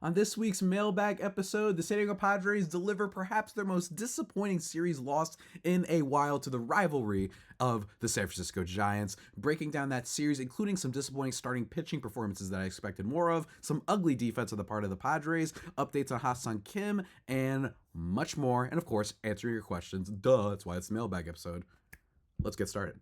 On this week's Mailbag episode, the San Diego Padres deliver perhaps their most disappointing series loss in a while to the rivalry of the San Francisco Giants, breaking down that series, including some disappointing starting pitching performances that I expected more of, some ugly defense on the part of the Padres, updates on Hasek Kim, and much more, and of course, answering your questions. Duh, that's why it's the Mailbag episode. Let's get started.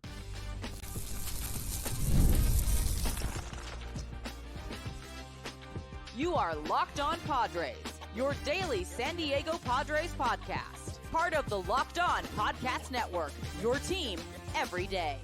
You are Locked On Padres, your daily San Diego Padres podcast. Part of the Locked On Podcast Network, your team every day.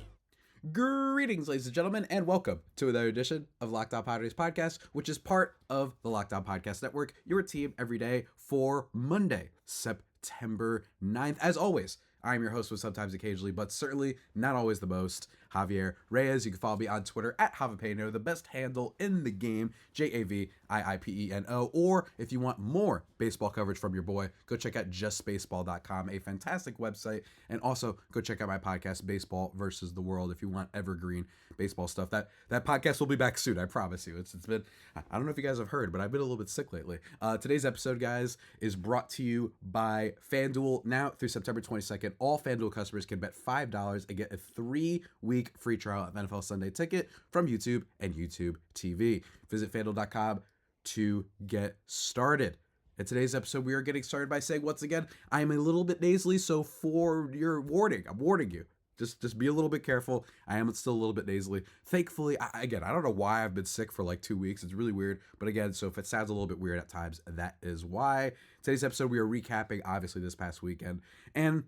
Greetings, ladies and gentlemen, and welcome to another edition of Locked On Padres podcast, which is part of the Locked On Podcast Network, your team every day for Monday, September 9th. As always, I'm your host with sometimes occasionally, but certainly not always the most, Javier. Arraez. You can follow me on Twitter at Javapeno, the best handle in the game, JAVIIPENO. Or if you want more baseball coverage from your boy, go check out justbaseball.com, a fantastic website. And also go check out my podcast, Baseball versus the World, if you want evergreen baseball stuff. That podcast will be back soon, I promise you. It's been, I don't know if you guys have heard, but I've been a little bit sick lately. Today's episode, guys, is brought to you by FanDuel. Now through September 22nd, all FanDuel customers can bet $5 and get a 3-week free trial of NFL Sunday Ticket from YouTube and YouTube TV. Visit FanDuel.com to get started. In today's episode, we are getting started by saying, once again, I'm a little bit nasally, so for your warning, I'm warning you. Just be a little bit careful. I am still a little bit nasally. Thankfully, I don't know why I've been sick for like 2 weeks. It's really weird. But again, so if it sounds a little bit weird at times, that is why. Today's episode, we are recapping, obviously, this past weekend. And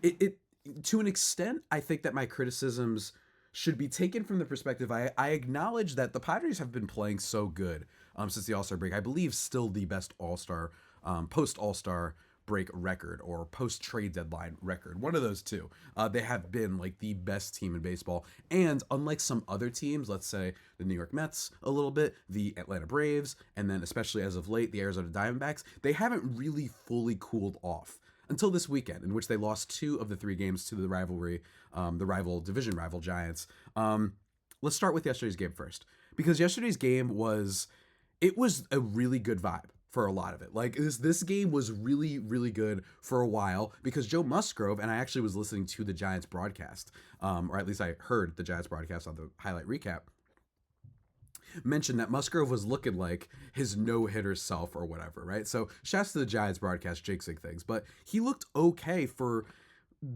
it to an extent, I think that my criticisms should be taken from the perspective. I acknowledge that the Padres have been playing so good since the All-Star break. I believe still the best All-Star, post-All-Star break record or post-trade deadline record. One of those two. They have been like the best team in baseball. And unlike some other teams, let's say the New York Mets a little bit, the Atlanta Braves, and then especially as of late, the Arizona Diamondbacks, they haven't really fully cooled off until this weekend, in which they lost 2 of the 3 games to the rivalry, division rival Giants. Let's start with yesterday's game first, because yesterday's game was a really good vibe for a lot of it. Like this game was really, really good for a while because Joe Musgrove, and I actually was listening to the Giants broadcast, or at least I heard the Giants broadcast on the highlight recap, mentioned that Musgrove was looking like his no-hitter self or whatever, right? So shouts to the Giants broadcast jinxing things, but he looked okay for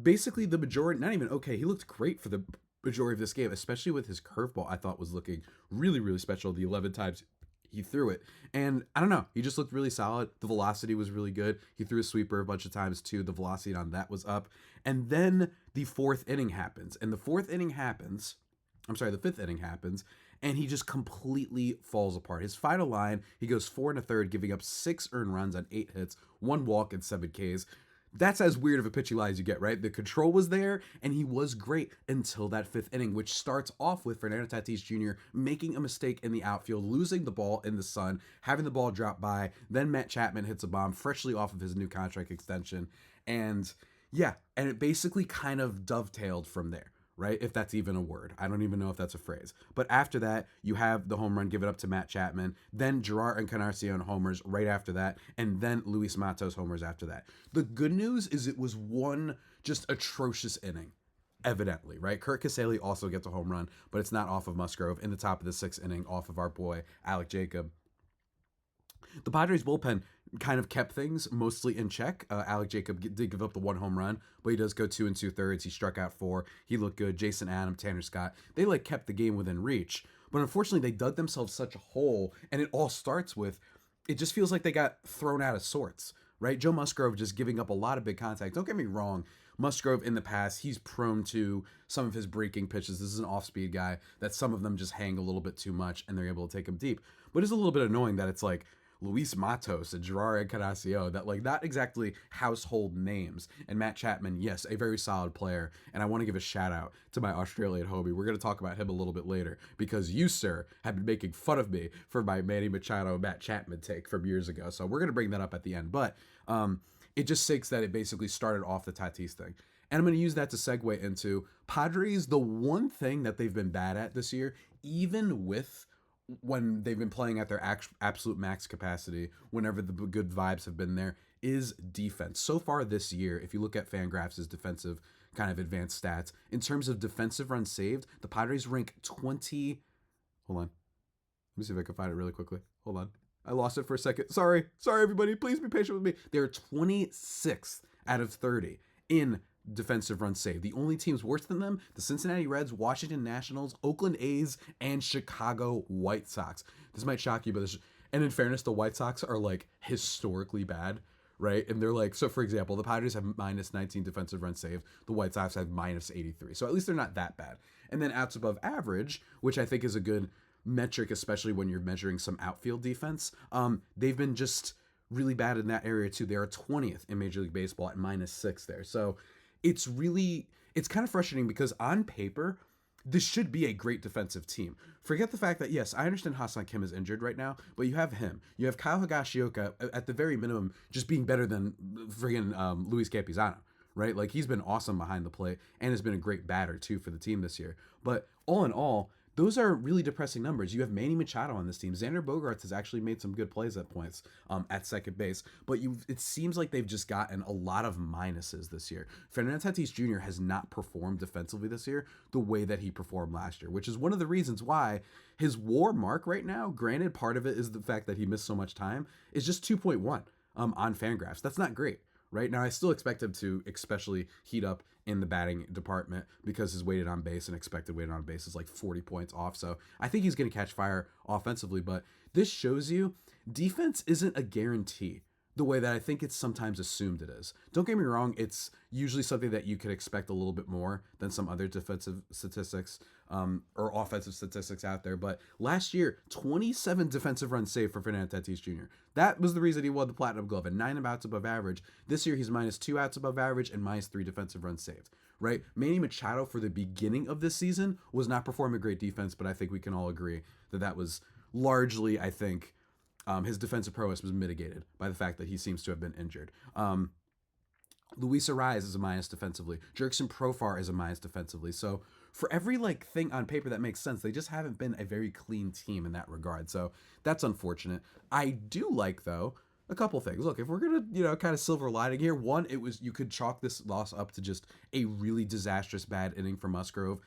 basically the majority, not even okay, he looked great for the majority of this game, especially with his curveball. I thought was looking really, really special the 11 times he threw it. And I don't know, he just looked really solid. The velocity was really good. He threw a sweeper a bunch of times too. The velocity on that was up. And then the 4th inning happens. And the 5th inning happens, and he just completely falls apart. His final line, he goes 4 1/3, giving up 6 earned runs on 8 hits, 1 walk, and 7 Ks. That's as weird of a pitching line as you get, right? The control was there, and he was great until that 5th inning, which starts off with Fernando Tatis Jr. making a mistake in the outfield, losing the ball in the sun, having the ball drop by. Then Matt Chapman hits a bomb freshly off of his new contract extension. And yeah, and it basically kind of dovetailed from there, right? If that's even a word. I don't even know if that's a phrase. But after that, you have the home run given up to Matt Chapman, then Gerard Encarnacion homers right after that, and then Luis Matos homers after that. The good news is it was one just atrocious inning, evidently, right? Kurt Casale also gets a home run, but it's not off of Musgrove. In the top of the 6th inning, off of our boy, Alec Jacob. The Padres bullpen kind of kept things mostly in check. Alec Jacob did give up the 1 home run, but he does go 2 2/3. He struck out 4. He looked good. Jason Adam, Tanner Scott, they like kept the game within reach. But unfortunately, they dug themselves such a hole, and it all starts with, it just feels like they got thrown out of sorts, right? Joe Musgrove just giving up a lot of big contact. Don't get me wrong. Musgrove in the past, he's prone to some of his breaking pitches. This is an off-speed guy that some of them just hang a little bit too much, and they're able to take him deep. But it's a little bit annoying that it's like Luis Matos and Gerard Encarnacion, that like not exactly household names. And Matt Chapman, yes, a very solid player. And I want to give a shout out to my Australian homie. We're going to talk about him a little bit later because you, sir, have been making fun of me for my Manny Machado, Matt Chapman take from years ago. So we're going to bring that up at the end. But it just sinks that it basically started off the Tatis thing. And I'm going to use that to segue into Padres. The one thing that they've been bad at this year, even with when they've been playing at their absolute max capacity, whenever the good vibes have been there, is defense. So far this year, if you look at Fangraphs' defensive kind of advanced stats, in terms of defensive runs saved, the Padres rank 20. Hold on. Let me see if I can find it really quickly. Hold on. I lost it for a second. Sorry, everybody. Please be patient with me. They're 26th out of 30 in defensive runs saved. The only teams worse than them, the Cincinnati Reds, Washington Nationals, Oakland A's, and Chicago White Sox. This might shock you, but and in fairness, the White Sox are like historically bad, right? And they're like, so for example, the Padres have minus 19 defensive runs saved. The White Sox have minus 83. So at least they're not that bad. And then outs above average, which I think is a good metric, especially when you're measuring some outfield defense. They've been just really bad in that area too. They are 20th in Major League Baseball at minus 6 there. So it's kind of frustrating because on paper, this should be a great defensive team. Forget the fact that, yes, I understand Hasek Kim is injured right now, but you have him. You have Kyle Higashioka, at the very minimum, just being better than friggin' Luis Campusano, right? Like, he's been awesome behind the plate and has been a great batter, too, for the team this year. But all in all, those are really depressing numbers. You have Manny Machado on this team. Xander Bogaerts has actually made some good plays at points at second base, but it seems like they've just gotten a lot of minuses this year. Fernando Tatis Jr. has not performed defensively this year the way that he performed last year, which is one of the reasons why his WAR mark right now, granted part of it is the fact that he missed so much time, is just 2.1 on Fangraphs. That's not great. Right now, I still expect him to especially heat up in the batting department because his weighted on base and expected weighted on base is like 40 points off. So I think he's going to catch fire offensively. But this shows you defense isn't a guarantee the way that I think it's sometimes assumed it is. Don't get me wrong, it's usually something that you could expect a little bit more than some other defensive statistics or offensive statistics out there. But last year, 27 defensive runs saved for Fernando Tatis Jr. That was the reason he won the Platinum Glove at 9 outs above average. This year, he's minus 2 outs above average and minus 3 defensive runs saved, right? Manny Machado for the beginning of this season was not performing great defense, but I think we can all agree that was largely, I think, his defensive prowess was mitigated by the fact that he seems to have been injured. Luis Arraez is a minus defensively. Jurickson Profar is a minus defensively. So for every thing on paper that makes sense, they just haven't been a very clean team in that regard. So that's unfortunate. I do like, though, a couple things. Look, if we're gonna, kind of silver lining here, one, you could chalk this loss up to just a really disastrous bad inning for Musgrove.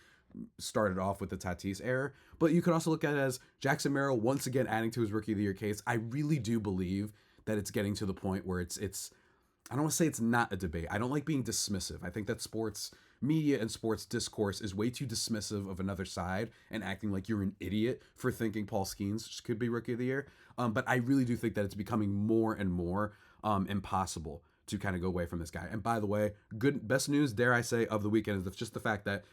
Started off with the Tatis error, but you could also look at it as Jackson Merrill once again adding to his Rookie of the Year case. I really do believe that it's getting to the point where it's I don't want to say it's not a debate. I don't like being dismissive. I think that sports media and sports discourse is way too dismissive of another side and acting like you're an idiot for thinking Paul Skeens could be Rookie of the Year. But I really do think that it's becoming more and more impossible to kind of go away from this guy. And by the way, best news, dare I say, of the weekend is just the fact that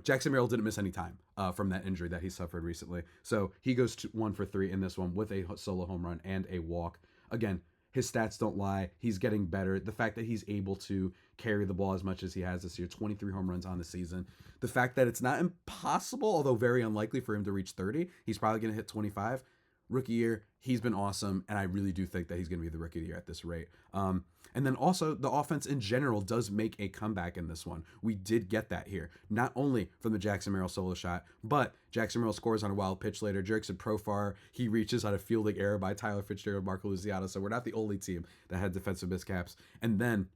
Jackson Merrill didn't miss any time from that injury that he suffered recently. So he goes 1 for 3 in this one with a solo home run and a walk. Again, his stats don't lie. He's getting better. The fact that he's able to carry the ball as much as he has this year, 23 home runs on the season. The fact that it's not impossible, although very unlikely for him to reach 30. He's probably going to hit 25. Rookie year, he's been awesome, and I really do think that he's going to be the Rookie of the Year at this rate. And then also, the offense in general does make a comeback in this one. We did get that here, not only from the Jackson Merrill solo shot, but Jackson Merrill scores on a wild pitch later. Jurickson Profar, he reaches on a fielding error by Tyler Fitzgerald, Marco Luciano, so we're not the only team that had defensive miscaps. And then,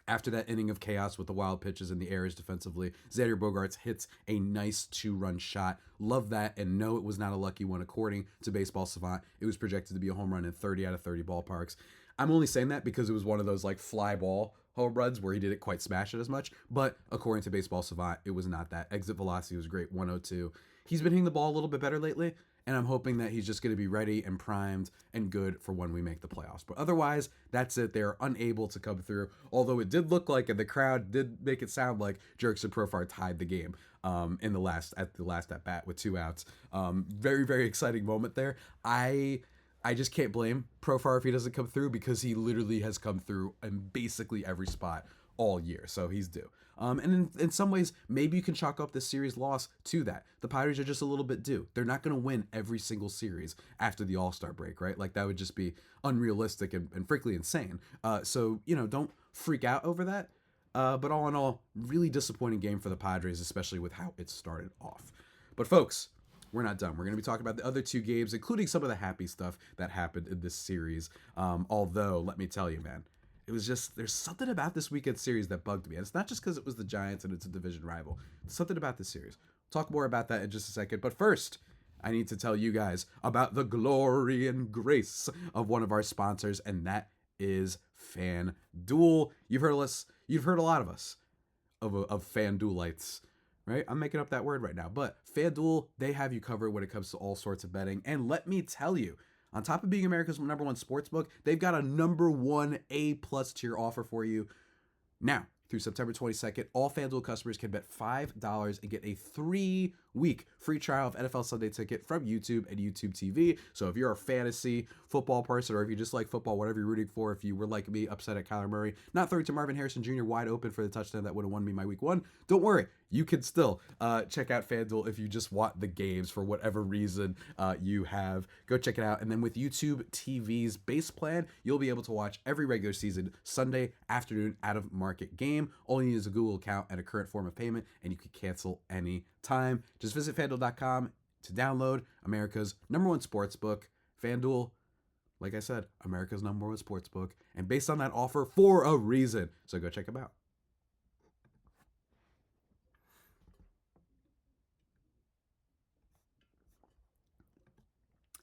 after that inning of chaos with the wild pitches and the errors defensively, Xander Bogaerts hits a nice 2-run shot. Love that, and no, it was not a lucky one. According to Baseball Savant, it was projected to be a home run in 30 out of 30 ballparks. I'm only saying that because it was one of those fly ball home runs where he didn't quite smash it as much, but according to Baseball Savant, it was not that. Exit velocity was great, 102. He's been hitting the ball a little bit better lately, and I'm hoping that he's just going to be ready and primed and good for when we make the playoffs. But otherwise, that's it. They're unable to come through, although it did look like, and the crowd did make it sound like Jurickson Profar tied the game at the last at bat with 2 outs. Very, very exciting moment there. I just can't blame Profar if he doesn't come through because he literally has come through in basically every spot all year, so he's due. And in some ways, maybe you can chalk up this series loss to that. The Padres are just a little bit due. They're not going to win every single series after the All-Star break, right? That would just be unrealistic and frankly insane. So, don't freak out over that. But all in all, really disappointing game for the Padres, especially with how it started off. But folks, we're not done. We're going to be talking about the other two games, including some of the happy stuff that happened in this series. Although, let me tell you, man, it was just, there's something about this weekend series that bugged me. And it's not just because it was the Giants and it's a division rival. It's something about this series. We'll talk more about that in just a second. But first, I need to tell you guys about the glory and grace of one of our sponsors, and that is FanDuel. You've heard a lot of us of FanDuelites, right? I'm making up that word right now, but FanDuel, they have you covered when it comes to all sorts of betting. And let me tell you, on top of being America's #1 sportsbook, they've got a #1 A+ tier offer for you. Now, through September 22nd, all FanDuel customers can bet $5 and get a 3-week free trial of NFL Sunday Ticket from YouTube and YouTube TV. So if you're a fantasy football person, or if you just like football, whatever you're rooting for, if you were like me, upset at Kyler Murray not throwing to Marvin Harrison Jr. wide open for the touchdown that would have won me my week 1, don't worry. You can still check out FanDuel if you just want the games for whatever reason you have. Go check it out. And then with YouTube TV's base plan, you'll be able to watch every regular season Sunday afternoon out-of-market game. All you need is a Google account and a current form of payment, and you can cancel any time. Just visit FanDuel.com to download America's #1 sportsbook. FanDuel, like I said, America's #1 sportsbook. And based on that offer for a reason. So go check them out.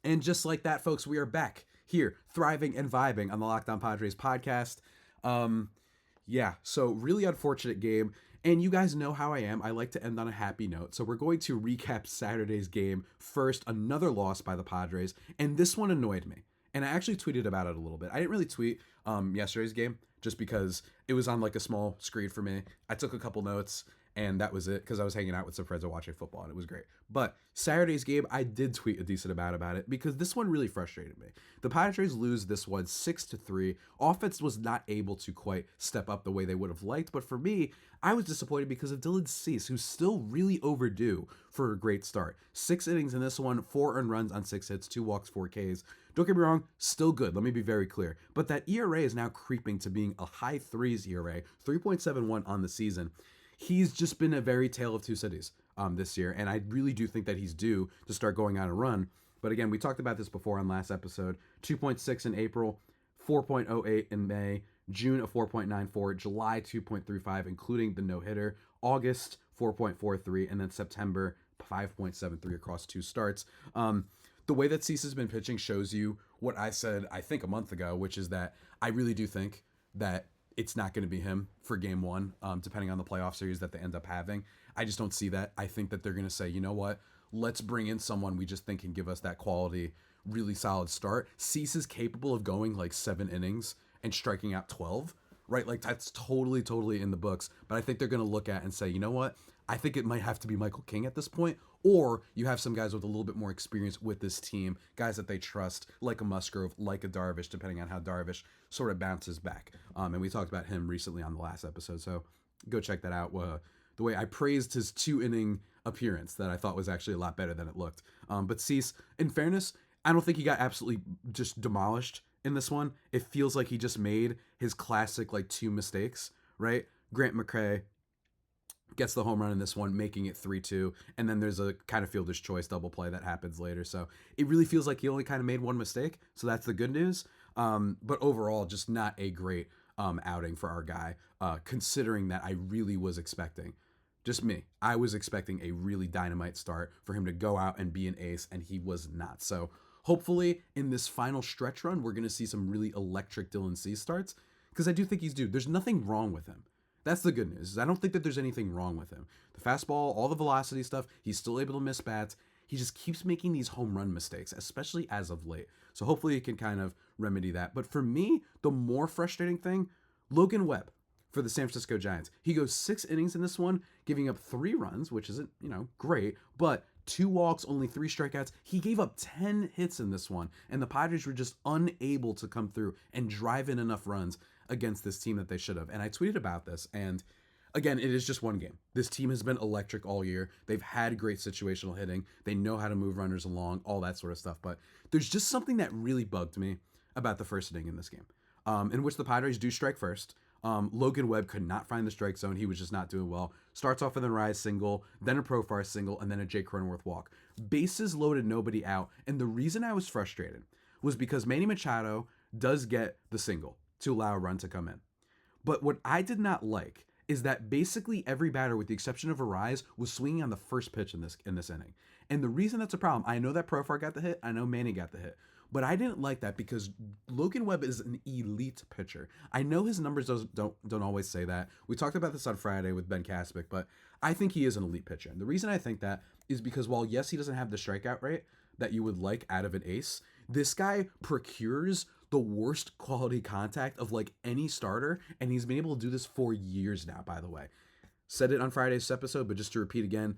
And just like that, folks, we are back here, thriving and vibing on the Locked On Padres podcast. So really unfortunate game. And you guys know how I am. I like to end on a happy note. So we're going to recap Saturday's game first. Another loss by the Padres. And this one annoyed me. And I actually tweeted about it a little bit. I didn't really tweet yesterday's game just because it was on like a small screen for me. I took a couple notes. And that was it, because I was hanging out with some friends and watching football, and it was great. But Saturday's game, I did tweet a decent amount about it, because this one really frustrated me. The Padres lose this one 6-3. Offense was not able to quite step up the way they would have liked. But for me, I was disappointed because of Dylan Cease, who's still really overdue for a great start. 6 innings in this one, 4 earned runs on 6 hits, 2 walks, 4 Ks. Don't get me wrong, still good. Let me be very clear. But that ERA is now creeping to being a high 3s ERA, 3.71 on the season. He's just been a very tale of two cities this year, and I really do think that he's due to start going on a run. But again, we talked about this before on last episode. 2.6 in April, 4.08 in May, June a 4.94, July 2.35, including the no-hitter, August 4.43, and then September 5.73 across 2 starts. The way that Cease has been pitching shows you what I said, I think, a month ago, which is that I really do think that it's not going to be him for game 1, depending on the playoff series that they end up having. I just don't see that. I think that they're going to say, you know what, let's bring in someone we just think can give us that quality, really solid start. Cease is capable of going like 7 innings and striking out 12, right? Like that's totally in the books. But I think they're going to look at and say, you know what, I think it might have to be Michael King at this point, or you have some guys with a little bit more experience with this team, guys that they trust, like a Musgrove, like a Darvish, depending on how Darvish sort of bounces back. And we talked about him recently on the last episode, so go check that out. The way I praised his 2-inning appearance that I thought was actually a lot better than it looked. But Cease, in fairness, I don't think he got absolutely just demolished in this one. It feels like he just made his classic like 2 mistakes, right? Grant McCray gets the home run in this one, making it 3-2, and then there's a kind of fielder's choice double play that happens later. So it really feels like he only kind of made 1 mistake, so that's the good news. But overall, just not a great outing for our guy, considering that I really was expecting, just me, I was expecting a really dynamite start for him to go out and be an ace, and he was not. So hopefully in this final stretch run, we're going to see some really electric Dylan Cease starts, because I do think he's due. There's nothing wrong with him. That's the good news. I don't think that there's anything wrong with him. The fastball, all the velocity stuff, he's still able to miss bats. He just keeps making these home run mistakes, especially as of late. So hopefully he can kind of remedy that. But for me, the more frustrating thing, Logan Webb for the San Francisco Giants. He goes 6 innings in this one, giving up 3 runs, which isn't, great, but 2 walks, only 3 strikeouts. He gave up 10 hits in this one, and the Padres were just unable to come through and drive in enough runs against this team that they should have. And I tweeted about this, and again, it is just one game. This team has been electric all year. They've had great situational hitting. They know how to move runners along, all that sort of stuff. But there's just something that really bugged me about the first inning in this game, in which the Padres do strike first. Logan Webb could not find the strike zone. He was just not doing well. Starts off with an Arraez single, then a Profar single, and then a Jake Cronenworth walk. Bases loaded, nobody out. And the reason I was frustrated was because Manny Machado does get the single to allow a run to come in. But what I did not like is that basically every batter, with the exception of Arraez, was swinging on the first pitch in this inning. And the reason that's a problem, I know that Profar got the hit, I know Manny got the hit, but I didn't like that because Logan Webb is an elite pitcher. I know his numbers don't always say that. We talked about this on Friday with Ben Kaspick, but I think he is an elite pitcher. And the reason I think that is because while, yes, he doesn't have the strikeout rate that you would like out of an ace, this guy procures the worst quality contact of like any starter, and he's been able to do this for years now, by the way. Said it on Friday's episode, but just to repeat again,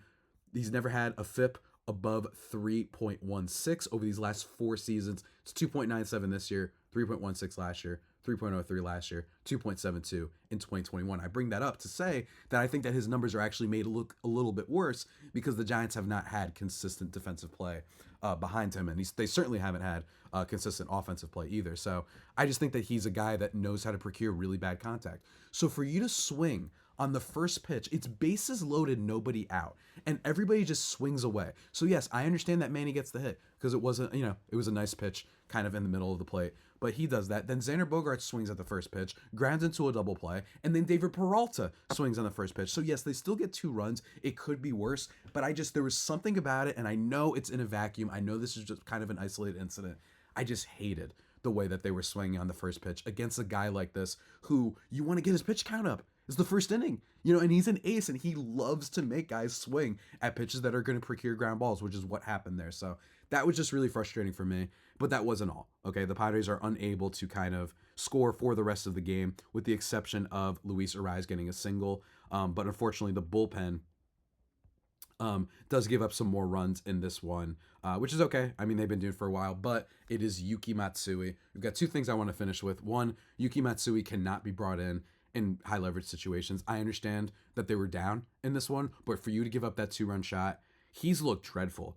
he's never had a FIP above 3.16 over these last 4 seasons. It's 2.97 this year, 3.16 last year, 3.03 last year, 2.72 in 2021. I bring that up to say that I think that his numbers are actually made to look a little bit worse because the Giants have not had consistent defensive play behind him, and they certainly haven't had consistent offensive play either. So I just think that he's a guy that knows how to procure really bad contact. So for you to swing on the first pitch, it's bases loaded, nobody out, and everybody just swings away. So yes, I understand that Manny gets the hit because it wasn't, it was a nice pitch kind of in the middle of the plate, but he does that. Then Xander Bogaerts swings at the first pitch, grounds into a double play, and then David Peralta swings on the first pitch. So yes, they still get 2 runs. It could be worse, but there was something about it, and I know it's in a vacuum. I know this is just kind of an isolated incident. I just hated the way that they were swinging on the first pitch against a guy like this who you want to get his pitch count up. It's the first inning, and he's an ace, and he loves to make guys swing at pitches that are going to procure ground balls, which is what happened there. So that was just really frustrating for me, but that wasn't all. Okay, the Padres are unable to kind of score for the rest of the game, with the exception of Luis Arraez getting a single. But unfortunately, the bullpen does give up some more runs in this one, which is okay. I mean, they've been doing it for a while, but it is Yuki Matsui. We've got 2 things I want to finish with. One, Yuki Matsui cannot be brought in high leverage situations. I understand that they were down in this one, but for you to give up that 2-run shot, he's looked dreadful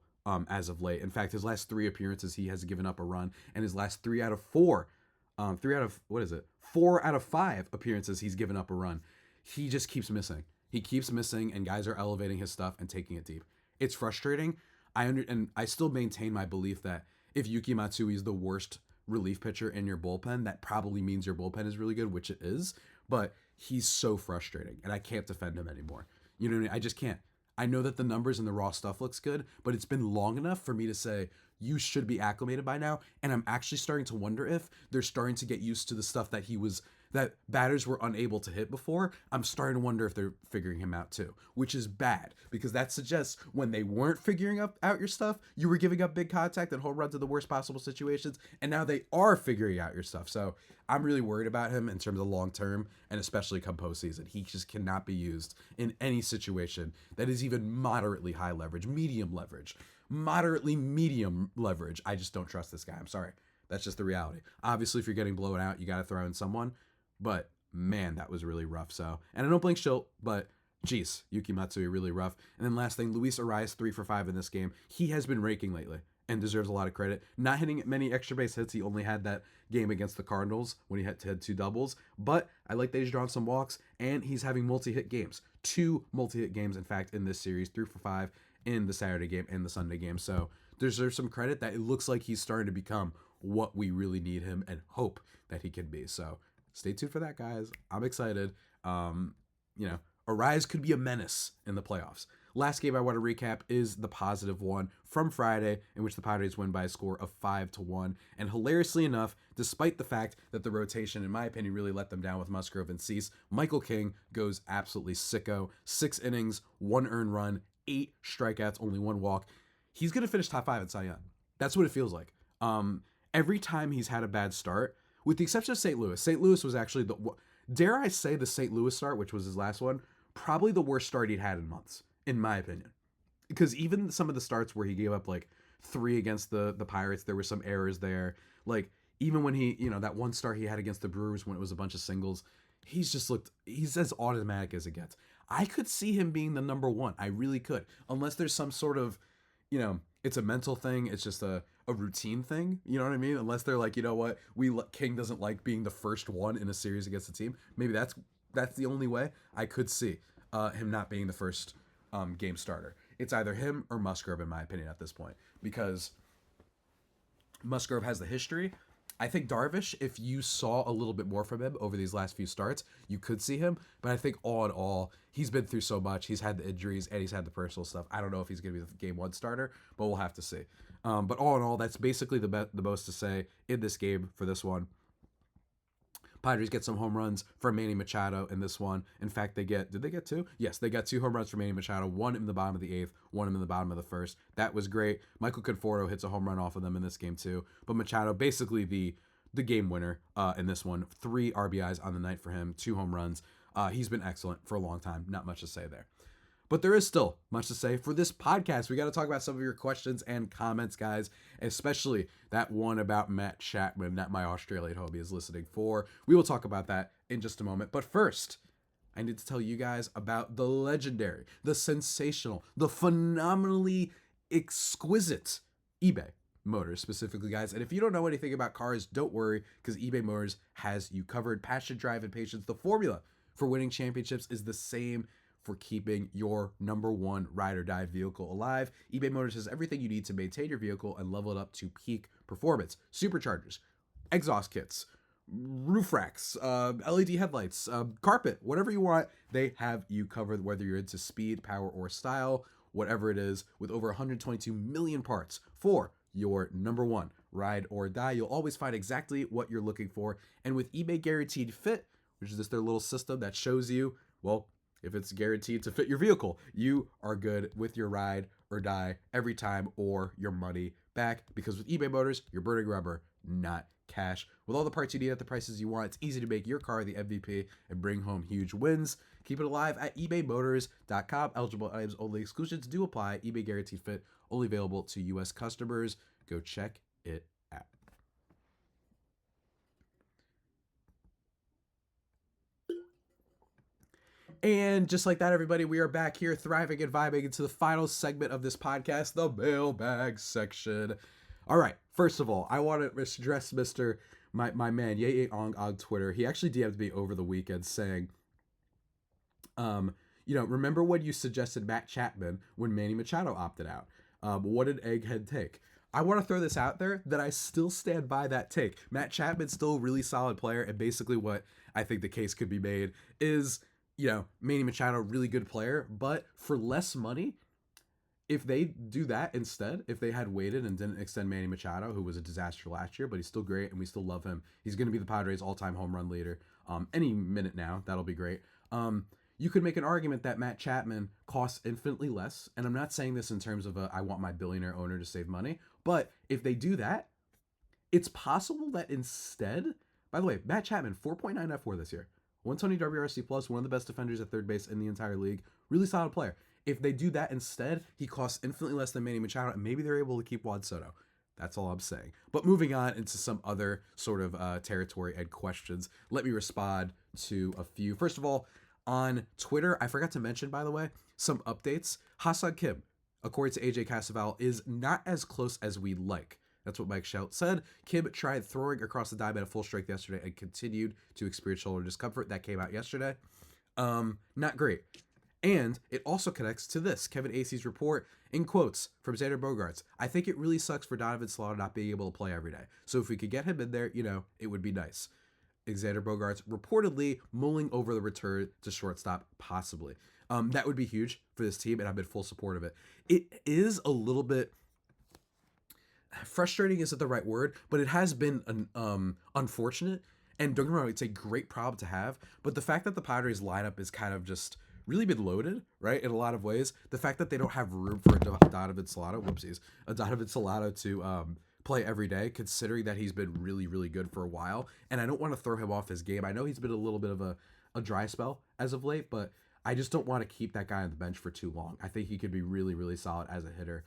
as of late. In fact, his last 3 appearances, he has given up a run, and his last 4 out of 5 appearances, he's given up a run. He just keeps missing. He keeps missing, and guys are elevating his stuff and taking it deep. It's frustrating. And I still maintain my belief that if Yuki Matsui is the worst relief pitcher in your bullpen, that probably means your bullpen is really good, which it is. But he's so frustrating, and I can't defend him anymore. You know what I mean? I just can't. I know that the numbers and the raw stuff looks good, but it's been long enough for me to say you should be acclimated by now, and I'm actually starting to wonder if they're starting to get used to the stuff that that batters were unable to hit before. I'm starting to wonder if they're figuring him out too, which is bad, because that suggests when they weren't figuring out your stuff, you were giving up big contact and home runs in the worst possible situations, and now they are figuring out your stuff. So I'm really worried about him in terms of long term, and especially come postseason. He just cannot be used in any situation that is even moderately high leverage, medium leverage, moderately medium leverage. I just don't trust this guy. I'm sorry. That's just the reality. Obviously, if you're getting blown out, you got to throw in someone. But man, that was really rough. So, and I don't blame Schilt, but geez, Yuki Matsui really rough. And then last thing, Luis Arraez 3 for 5 in this game. He has been raking lately and deserves a lot of credit. Not hitting many extra base hits. He only had that game against the Cardinals when he had to hit 2 doubles. But I like that he's drawn some walks, and he's having multi-hit games. 2 multi-hit games, in fact, in this series. 3 for 5 in the Saturday game and the Sunday game. So deserves some credit that it looks like he's starting to become what we really need him and hope that he can be. So stay tuned for that, guys. I'm excited. Arraez could be a menace in the playoffs. Last game I want to recap is the positive one from Friday, in which the Padres win by a score of 5-1. And hilariously enough, despite the fact that the rotation, in my opinion, really let them down with Musgrove and Cease, Michael King goes absolutely sicko. 6 innings, 1 earned run, 8 strikeouts, only 1 walk. He's going to finish top 5 at Cy Young. That's what it feels like. Every time he's had a bad start, with the exception of St. Louis. St. Louis was actually dare I say the St. Louis start, which was his last one, probably the worst start he'd had in months, in my opinion. Because even some of the starts where he gave up like 3 against the Pirates, there were some errors there. Like even when he, that one start he had against the Brewers when it was a bunch of singles, he's as automatic as it gets. I could see him being the number 1. I really could. Unless there's some sort of, it's a mental thing. It's just a routine thing. You know what I mean? Unless they're like, you know what, King doesn't like being the first one in a series against a team. Maybe that's the only way I could see him not being the first game starter. It's either him or Musgrove, in my opinion, at this point, because Musgrove has the history. I think Darvish, if you saw a little bit more from him over these last few starts, you could see him. But I think all in all, he's been through so much. He's had the injuries and he's had the personal stuff. I don't know if he's going to be the game one starter, but we'll have to see. But all in all, that's basically the most to say in this game for this one. Padres get some home runs from Manny Machado in this one. In fact, did they get two? Yes, they got two home runs from Manny Machado, one in the bottom of the eighth, one in the bottom of the first. That was great. Michael Conforto hits a home run off of them in this game too. But Machado, basically the game winner in this one. 3 RBIs on the night for him, 2 home runs. He's been excellent for a long time. Not much to say there. But there is still much to say for this podcast. We got to talk about some of your questions and comments, guys, especially that one about Matt Chapman that my Australian homie is listening for. We will talk about that in just a moment. But first, I need to tell you guys about the legendary, the sensational, the phenomenally exquisite eBay Motors specifically, guys. And if you don't know anything about cars, don't worry, because eBay Motors has you covered. Passion, drive, and patience. The formula for winning championships is the same for keeping your number one ride or die vehicle alive. eBay Motors has everything you need to maintain your vehicle and level it up to peak performance. Superchargers, exhaust kits, roof racks, LED headlights, carpet, whatever you want, they have you covered, whether you're into speed, power, or style, whatever it is, with over 122 million parts for your number one ride or die. You'll always find exactly what you're looking for. And with eBay Guaranteed Fit, which is just their little system that shows you, well, if it's guaranteed to fit your vehicle, you are good with your ride or die every time, or your money back. Because with eBay Motors, you're burning rubber, not cash. With all the parts you need at the prices you want, it's easy to make your car the MVP and bring home huge wins. Keep it alive at ebaymotors.com. Eligible items only. Exclusions do apply. eBay Guaranteed Fit, only available to U.S. customers. Go check it out. And just like that, everybody, we are back here thriving and vibing into the final segment of this podcast, the mailbag section. All right, first of all, I want to address my man, Ye Ong on Twitter. He actually DM'd me over the weekend saying, remember when you suggested Matt Chapman when Manny Machado opted out? What did Egghead take? I want to throw this out there that I still stand by that take. Matt Chapman's still a really solid player, and basically what I think the case could be made is, Manny Machado, really good player, but for less money, if they do that instead, if they had waited and didn't extend Manny Machado, who was a disaster last year, but he's still great and we still love him. He's going to be the Padres' all-time home run leader any minute now. That'll be great. You could make an argument that Matt Chapman costs infinitely less, and I'm not saying this in terms of I want my billionaire owner to save money, but if they do that, it's possible that instead, by the way, Matt Chapman, 4.9 F4 this year, 120 WRC plus, one of the best defenders at third base in the entire league, really solid player. If they do that instead, he costs infinitely less than Manny Machado, and maybe they're able to keep Juan Soto. That's all I'm saying. But moving on into some other sort of territory and questions, let me respond to a few. First of all, on Twitter, I forgot to mention, by the way, some updates. Hasek Kim, according to AJ Casaval, is not as close as we'd like. That's what Mike Shout said. Kim tried throwing across the diamond at full strength yesterday and continued to experience shoulder discomfort. That came out yesterday. Not great. And it also connects to this. Kevin Acey's report, in quotes, from Xander Bogaerts. I think it really sucks for Donovan Solano not being able to play every day. So if we could get him in there, it would be nice. Xander Bogaerts reportedly mulling over the return to shortstop, possibly. That would be huge for this team, and I'm in full support of it. It is a little bit frustrating, isn't the right word, but it has been unfortunate. And don't get me wrong, it's a great problem to have. But the fact that the Padres lineup is kind of just really been loaded, right, in a lot of ways. The fact that they don't have room for a Donovan Solano to play every day, considering that he's been really, really good for a while. And I don't want to throw him off his game. I know he's been a little bit of a dry spell as of late, but I just don't want to keep that guy on the bench for too long. I think he could be really, really solid as a hitter.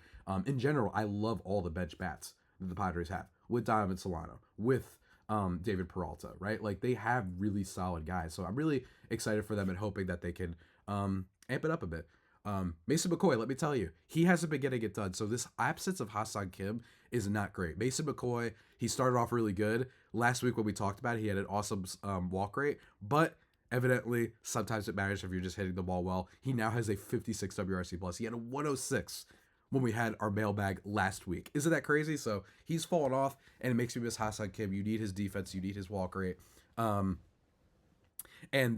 In general, I love all the bench bats that the Padres have with Donovan Solano, with David Peralta, right? Like, they have really solid guys. So I'm really excited for them and hoping that they can amp it up a bit. Mason McCoy, let me tell you, he hasn't been getting it done. So this absence of Ha-Seong Kim is not great. Mason McCoy, he started off really good. Last week when we talked about it, he had an awesome walk rate, but evidently sometimes it matters if you're just hitting the ball well. He now has a 56 WRC plus. He had a 106 when we had our mailbag last week. Isn't that crazy? So he's fallen off, and it makes me miss Ha-Seong Kim. You need his defense. You need his walk rate. And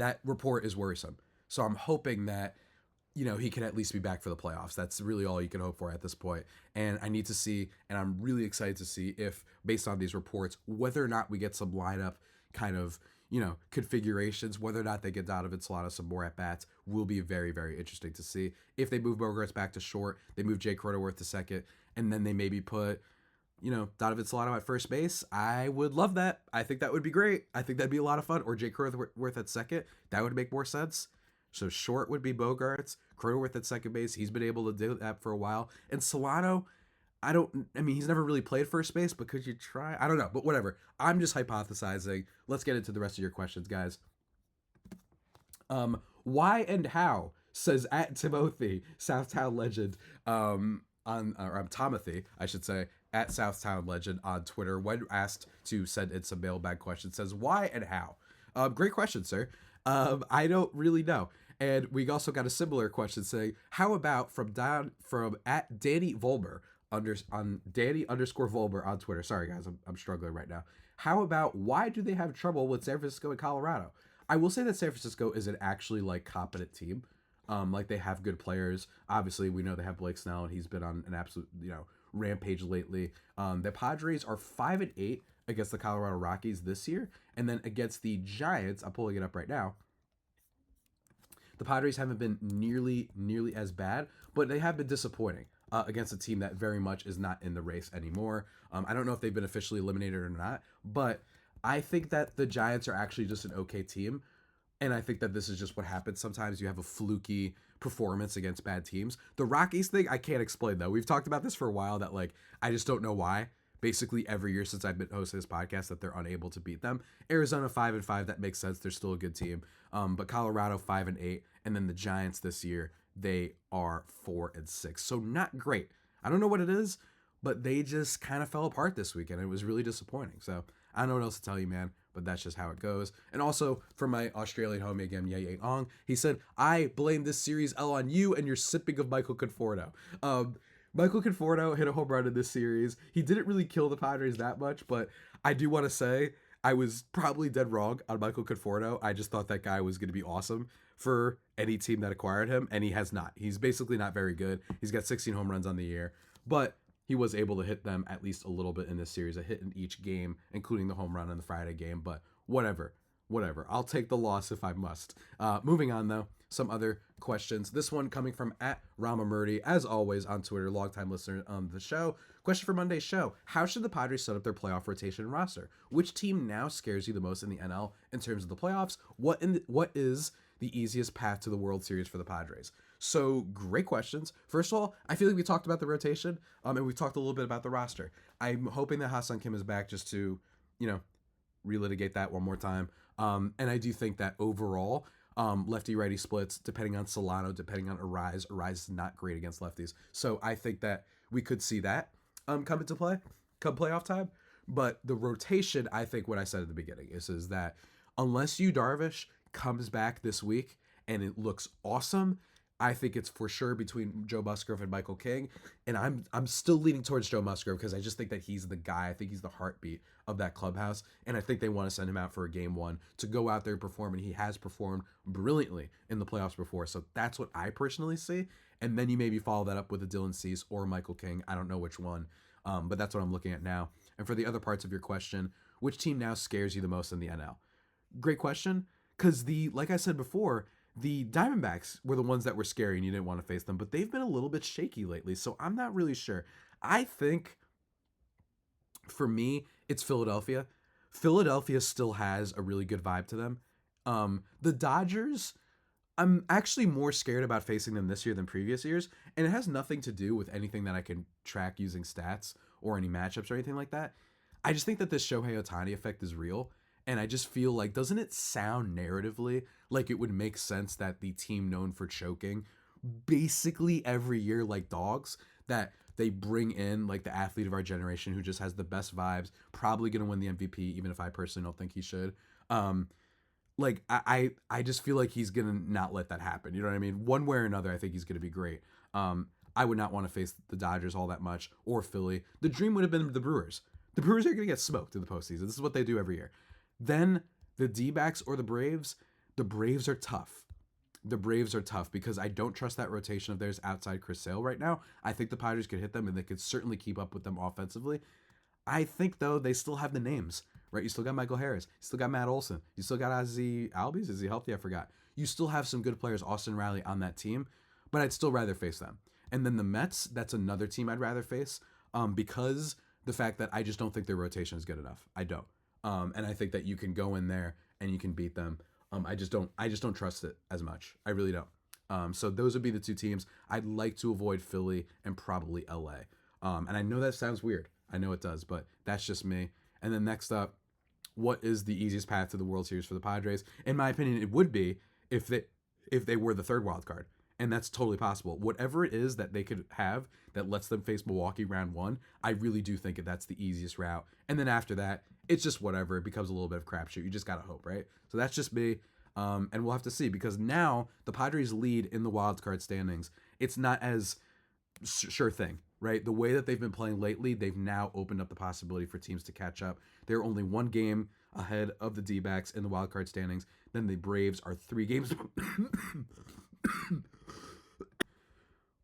that report is worrisome. So I'm hoping that, he can at least be back for the playoffs. That's really all you can hope for at this point. And I need to see, and I'm really excited to see if, based on these reports, whether or not we get some lineup kind of, configurations, whether or not they get Donovan Solano some more at-bats will be very, very interesting to see. If they move Bogarts back to short, they move Jake Cronenworth to second, and then they maybe put, Donovan Solano at first base, I would love that. I think that would be great. I think that'd be a lot of fun. Or Jake Cronenworth at second. That would make more sense. So short would be Bogarts, Cronenworth at second base. He's been able to do that for a while. And Solano, he's never really played first base, but could you try? I don't know, but whatever. I'm just hypothesizing. Let's get into the rest of your questions, guys. Why and how, says at Timothy, Southtown legend, Timothy, I should say, at Southtown legend on Twitter, when asked to send in some mailbag questions, says why and how. Great question, sir. I don't really know. And we also got a similar question saying, how about from at Danny Volmer on Danny_Volmer on Twitter. Sorry guys, I'm struggling right now. How about why do they have trouble with San Francisco and Colorado? I will say that San Francisco is an actually competent team. They have good players. Obviously, we know they have Blake Snell, and he's been on an absolute rampage lately. The Padres are 5-8 against the Colorado Rockies this year, and then against the Giants, I'm pulling it up right now. The Padres haven't been nearly as bad, but they have been disappointing against a team that very much is not in the race anymore. I don't know if they've been officially eliminated or not, but I think that the Giants are actually just an okay team, and I think that this is just what happens. Sometimes you have a fluky performance against bad teams. The Rockies thing, I can't explain, though. We've talked about this for a while, that I just don't know why. Basically every year since I've been hosting this podcast that they're unable to beat them. Arizona 5-5, that makes sense. They're still a good team. But Colorado 5-8, and then the Giants this year, they are 4-6. So not great. I don't know what it is, but they just kind of fell apart this weekend. It was really disappointing. So I don't know what else to tell you, man, but that's just how it goes. And also for my Australian homie again, Ye Ong, he said, I blame this series L on you and your sipping of Michael Conforto. Michael Conforto hit a home run in this series. He didn't really kill the Padres that much, but I do want to say I was probably dead wrong on Michael Conforto. I just thought that guy was going to be awesome for any team that acquired him, and he has not. He's basically not very good. He's got 16 home runs on the year, but he was able to hit them at least a little bit in this series, a hit in each game, including the home run in the Friday game, but whatever. I'll take the loss if I must. Moving on, though, some other questions. This one coming from at Ramamurti, as always, on Twitter, longtime listener on the show. Question for Monday's show. How should the Padres set up their playoff rotation and roster? Which team now scares you the most in the NL in terms of the playoffs? What is the easiest path to the World Series for the Padres? So, great questions. First of all, I feel like we talked about the rotation, and we talked a little bit about the roster. I'm hoping that Ha-Seong Kim is back just to, relitigate that one more time. And I do think that overall, lefty-righty splits, depending on Solano, depending on Arraez is not great against lefties. So I think that we could see that come into play come playoff time. But the rotation, I think what I said at the beginning is that unless Yu Darvish comes back this week and it looks awesome, I think it's for sure between Joe Musgrove and Michael King. And I'm still leaning towards Joe Musgrove because I just think that he's the guy. I think he's the heartbeat of that clubhouse. And I think they want to send him out for a game one to go out there and perform. And he has performed brilliantly in the playoffs before. So that's what I personally see. And then you maybe follow that up with a Dylan Cease or Michael King. I don't know which one, but that's what I'm looking at now. And for the other parts of your question, which team now scares you the most in the NL? Great question. Because like I said before, the Diamondbacks were the ones that were scary and you didn't want to face them, but they've been a little bit shaky lately, so I'm not really sure. I think, for me, it's Philadelphia. Philadelphia still has a really good vibe to them. The Dodgers, I'm actually more scared about facing them this year than previous years, and it has nothing to do with anything that I can track using stats or any matchups or anything like that. I just think that this Shohei Ohtani effect is real. And I just feel like, doesn't it sound narratively like it would make sense that the team known for choking basically every year like dogs, that they bring in like the athlete of our generation who just has the best vibes, probably going to win the MVP, even if I personally don't think he should. Like I just feel like he's gonna not let that happen. You know what I mean? One way or another, I think he's gonna be great. I would not want to face the Dodgers all that much or Philly. The dream would have been the Brewers. The Brewers are gonna get smoked in the postseason. This is what they do every year. Then the D-backs or the Braves. The Braves are tough. The Braves are tough because I don't trust that rotation of theirs outside Chris Sale right now. I think the Padres could hit them and they could certainly keep up with them offensively. I think though they still have the names, right? You still got Michael Harris, you still got Matt Olson, you still got Ozzy Albies. Is he healthy? I forgot. You still have some good players, Austin Riley on that team, but I'd still rather face them. And then the Mets, that's another team I'd rather face, because the fact that I just don't think their rotation is good enough. I don't, and I think that you can go in there and you can beat them. I just don't trust it as much. I really don't. So those would be the two teams. I'd like to avoid Philly and probably LA. And I know that sounds weird. I know it does, but that's just me. And then next up, what is the easiest path to the World Series for the Padres? In my opinion, it would be if they were the third wild card. And that's totally possible. Whatever it is that they could have that lets them face Milwaukee round one, I really do think that's the easiest route. And then after that, it's just whatever. It becomes a little bit of crapshoot. You just got to hope, right? So that's just me. And we'll have to see, because now the Padres lead in the wild card standings. It's not as sure thing, right? The way that they've been playing lately, they've now opened up the possibility for teams to catch up. They're only one game ahead of the D-backs in the wild card standings. Then the Braves are 3 games.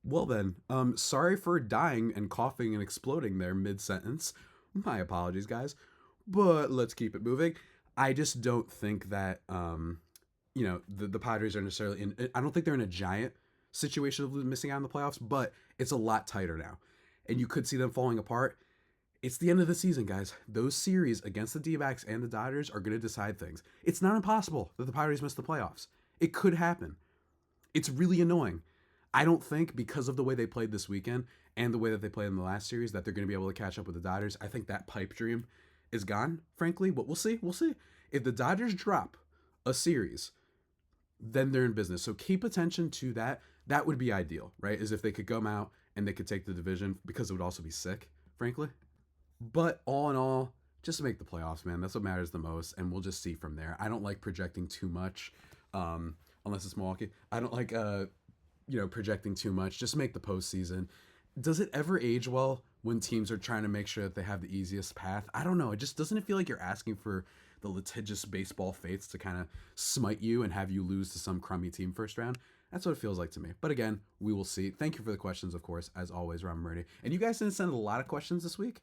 Well then, sorry for dying and coughing and exploding there mid-sentence. My apologies, guys. But let's keep it moving. I just don't think that, the Padres are necessarily in... I don't think they're in a giant situation of missing out on the playoffs, but it's a lot tighter now. And you could see them falling apart. It's the end of the season, guys. Those series against the D-backs and the Dodgers are going to decide things. It's not impossible that the Padres miss the playoffs. It could happen. It's really annoying. I don't think, because of the way they played this weekend and the way that they played in the last series, that they're going to be able to catch up with the Dodgers. I think that pipe dream is gone, frankly, but we'll see. We'll see. If the Dodgers drop a series, then they're in business. So keep attention to that. That would be ideal, right? Is if they could come out and they could take the division, because it would also be sick, frankly. But all in all, just make the playoffs, man. That's what matters the most, and we'll just see from there. I don't like projecting too much, unless it's Milwaukee. I don't like projecting too much. Just make the postseason. Does it ever age well when teams are trying to make sure that they have the easiest path? I don't know. It just doesn't feel like you're asking for the litigious baseball fates to kind of smite you and have you lose to some crummy team first round. That's what it feels like to me. But again, we will see. Thank you for the questions, of course, as always, Ron Murdy. And you guys didn't send a lot of questions this week.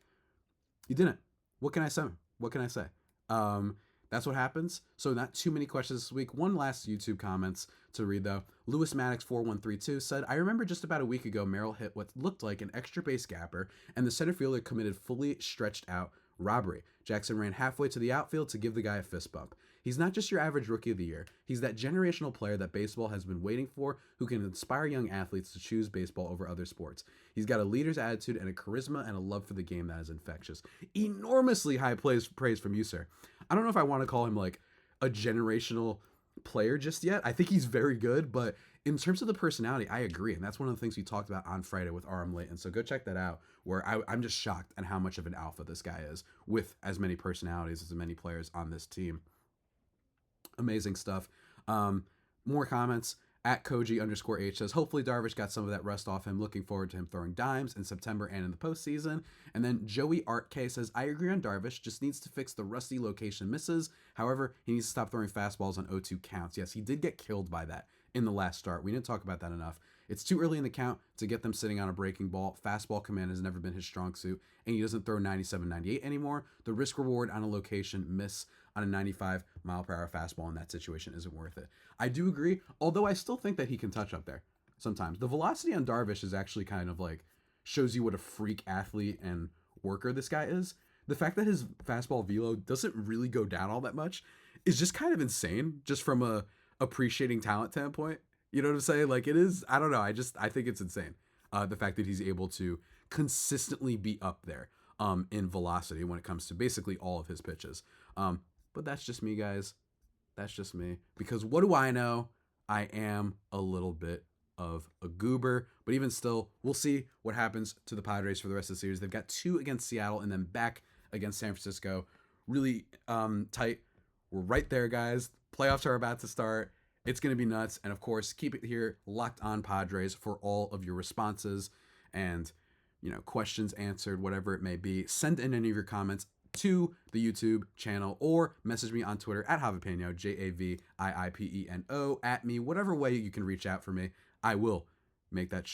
You didn't. What can I say? What can I say? That's what happens. So not too many questions this week. One last YouTube comments to read, though. Lewis Maddox 4132 said, I remember just about a week ago, Merrill hit what looked like an extra base gapper, and the center fielder committed fully stretched out robbery. Jackson ran halfway to the outfield to give the guy a fist bump. He's not just your average rookie of the year. He's that generational player that baseball has been waiting for, who can inspire young athletes to choose baseball over other sports. He's got a leader's attitude and a charisma and a love for the game that is infectious. Enormously high praise from you, sir. I don't know if I want to call him like a generational player just yet. I think he's very good, but in terms of the personality, I agree. And that's one of the things we talked about on Friday with RM Layton. So go check that out, where I'm just shocked at how much of an alpha this guy is with as many personalities as many players on this team. Amazing stuff. More comments. At Koji_H says, hopefully Darvish got some of that rust off him. Looking forward to him throwing dimes in September and in the postseason. And then Joey Art K says, I agree on Darvish, just needs to fix the rusty location misses. However, he needs to stop throwing fastballs on 0-2 counts. Yes, he did get killed by that in the last start. We didn't talk about that enough. It's too early in the count to get them sitting on a breaking ball. Fastball command has never been his strong suit, and he doesn't throw 97, 98 anymore. The risk reward on a location miss on a 95 mile per hour fastball in that situation isn't worth it. I do agree, although I still think that he can touch up there sometimes. The velocity on Darvish is actually kind of like shows you what a freak athlete and worker this guy is. The fact that his fastball velo doesn't really go down all that much is just kind of insane, just from a appreciating talent standpoint. You know what I'm saying? Like, it is, I don't know. I think it's insane. The fact that he's able to consistently be up there in velocity when it comes to basically all of his pitches. But that's just me, guys. That's just me. Because what do I know? I am a little bit of a goober. But even still, we'll see what happens to the Padres for the rest of the series. They've got 2 against Seattle and then back against San Francisco. Really tight. We're right there, guys. Playoffs are about to start. It's going to be nuts. And of course, keep it here, Locked On Padres, for all of your responses and, questions answered, whatever it may be. Send in any of your comments to the YouTube channel or message me on Twitter at Javipeno, Javiipeno, at me, whatever way you can reach out for me. I will make that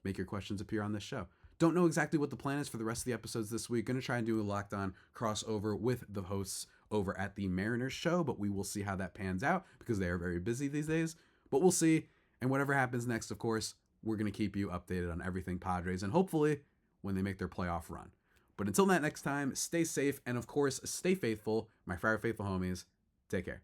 make your questions appear on this show. Don't know exactly what the plan is for the rest of the episodes this week. Going to try and do a Locked On crossover with the hosts over at the Mariners show, but we will see how that pans out because they are very busy these days. But we'll see. And whatever happens next, of course, we're going to keep you updated on everything Padres and hopefully when they make their playoff run. But until that next time, stay safe and of course, stay faithful. My Friar Faithful homies, take care.